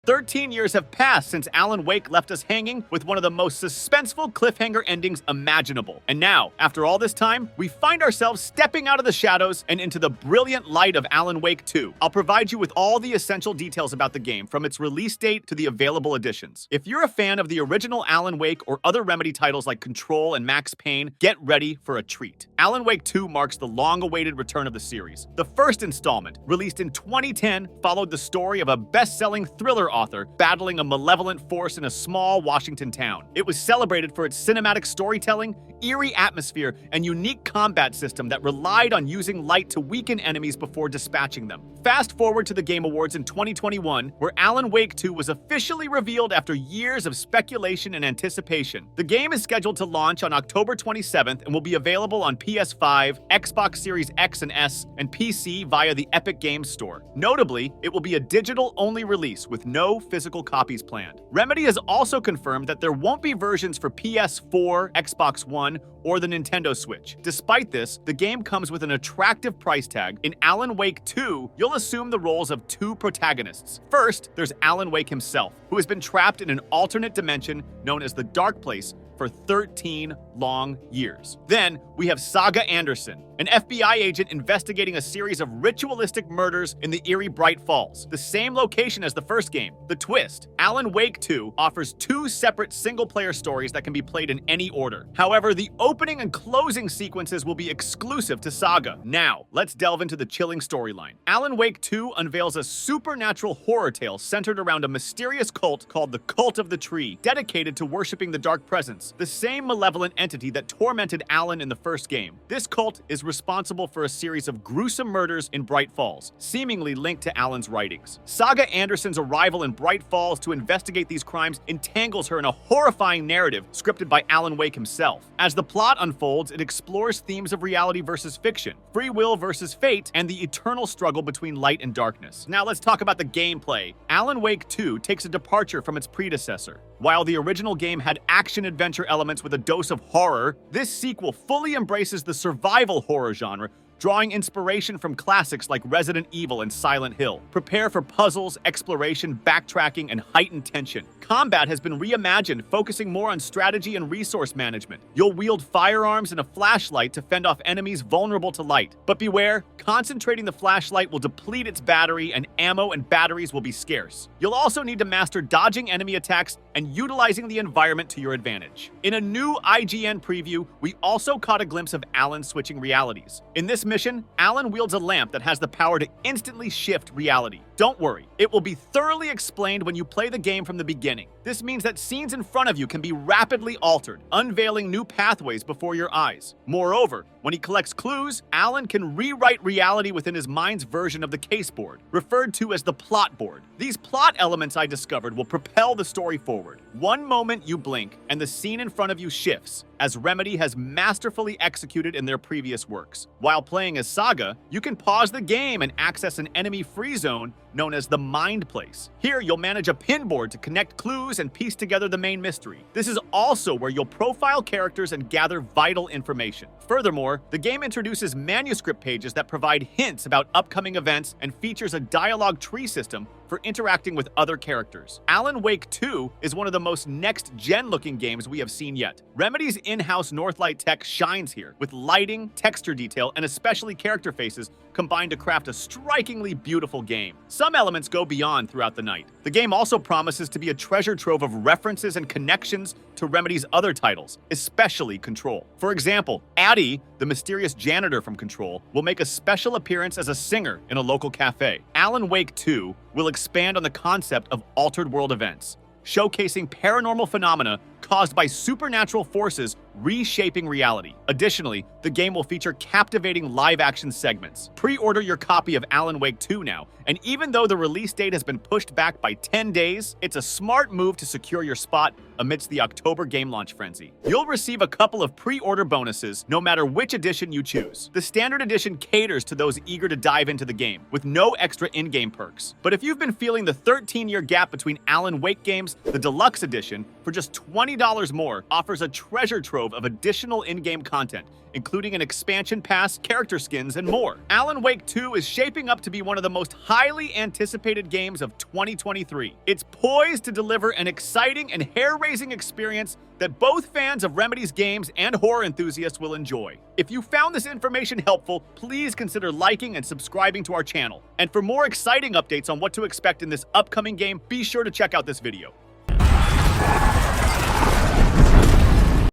13 years have passed since Alan Wake left us hanging with one of the most suspenseful cliffhanger endings imaginable. And now, after all this time, we find ourselves stepping out of the shadows and into the brilliant light of Alan Wake 2. I'll provide you with all the essential details about the game, from its release date to the available editions. If you're a fan of the original Alan Wake or other Remedy titles like Control and Max Payne, get ready for a treat. Alan Wake 2 marks the long-awaited return of the series. The first installment, released in 2010, followed the story of a best-selling thriller author battling a malevolent force in a small Washington town. It was celebrated for its cinematic storytelling, eerie atmosphere, and unique combat system that relied on using light to weaken enemies before dispatching them. Fast forward to the Game Awards in 2021, where Alan Wake 2 was officially revealed after years of speculation and anticipation. The game is scheduled to launch on October 27th and will be available on PS5, Xbox Series X and S, and PC via the Epic Games Store. Notably, it will be a digital-only release with no physical copies planned. Remedy has also confirmed that there won't be versions for PS4, Xbox One, or the Nintendo Switch. Despite this, the game comes with an attractive price tag. In Alan Wake 2, you'll assume the roles of two protagonists. First, there's Alan Wake himself, who has been trapped in an alternate dimension known as the Dark Place for 13 long years. Then, we have Saga Anderson, an FBI agent investigating a series of ritualistic murders in the eerie Bright Falls, the same location as the first game. The twist: Alan Wake 2 offers two separate single-player stories that can be played in any order. However, the opening and closing sequences will be exclusive to Saga. Now, let's delve into the chilling storyline. Alan Wake 2 unveils a supernatural horror tale centered around a mysterious cult called the Cult of the Tree, dedicated to worshiping the Dark Presence, the same malevolent entity that tormented Alan in the first game. This cult is responsible for a series of gruesome murders in Bright Falls, seemingly linked to Alan's writings. Saga Anderson's arrival in Bright Falls to investigate these crimes entangles her in a horrifying narrative scripted by Alan Wake himself. As the plot unfolds, it explores themes of reality versus fiction, free will versus fate, and the eternal struggle between light and darkness. Now let's talk about the gameplay. Alan Wake 2 takes a departure from its predecessor. While the original game had action-adventure elements with a dose of horror, this sequel fully embraces the survival horror genre, drawing inspiration from classics like Resident Evil and Silent Hill. Prepare for puzzles, exploration, backtracking, and heightened tension. Combat has been reimagined, focusing more on strategy and resource management. You'll wield firearms and a flashlight to fend off enemies vulnerable to light. But beware, concentrating the flashlight will deplete its battery, and ammo and batteries will be scarce. You'll also need to master dodging enemy attacks and utilizing the environment to your advantage. In a new IGN preview, we also caught a glimpse of Alan switching realities. In this mission, Alan wields a lamp that has the power to instantly shift reality. Don't worry, it will be thoroughly explained when you play the game from the beginning. This means that scenes in front of you can be rapidly altered, unveiling new pathways before your eyes. Moreover, when he collects clues, Alan can rewrite reality within his mind's version of the case board, referred to as the plot board. These plot elements I discovered will propel the story forward. One moment you blink, and the scene in front of you shifts, as Remedy has masterfully executed in their previous works. While playing as Saga, you can pause the game and access an enemy-free zone known as the Mind Place. Here, you'll manage a pinboard to connect clues and piece together the main mystery. This is also where you'll profile characters and gather vital information. Furthermore, the game introduces manuscript pages that provide hints about upcoming events and features a dialogue tree system for interacting with other characters. Alan Wake 2 is one of the most next-gen looking games we have seen yet. Remedy's in-house Northlight tech shines here, with lighting, texture detail, and especially character faces combined to craft a strikingly beautiful game. Some elements go beyond throughout the night. The game also promises to be a treasure trove of references and connections to Remedy's other titles, especially Control. For example, Addie, the mysterious janitor from Control, will make a special appearance as a singer in a local cafe. Alan Wake 2 will expand on the concept of altered world events, showcasing paranormal phenomena caused by supernatural forces reshaping reality. Additionally, the game will feature captivating live-action segments. Pre-order your copy of Alan Wake 2 now, and even though the release date has been pushed back by 10 days, it's a smart move to secure your spot amidst the October game launch frenzy. You'll receive a couple of pre-order bonuses no matter which edition you choose. The standard edition caters to those eager to dive into the game, with no extra in-game perks. But if you've been feeling the 13-year gap between Alan Wake games, the deluxe edition, for just $20 more, offers a treasure trove trove of additional in-game content, including an expansion pass, character skins, and more. Alan Wake 2 is shaping up to be one of the most highly anticipated games of 2023. It's poised to deliver an exciting and hair-raising experience that both fans of Remedy's games and horror enthusiasts will enjoy. If you found this information helpful, please consider liking and subscribing to our channel. And for more exciting updates on what to expect in this upcoming game, be sure to check out this video.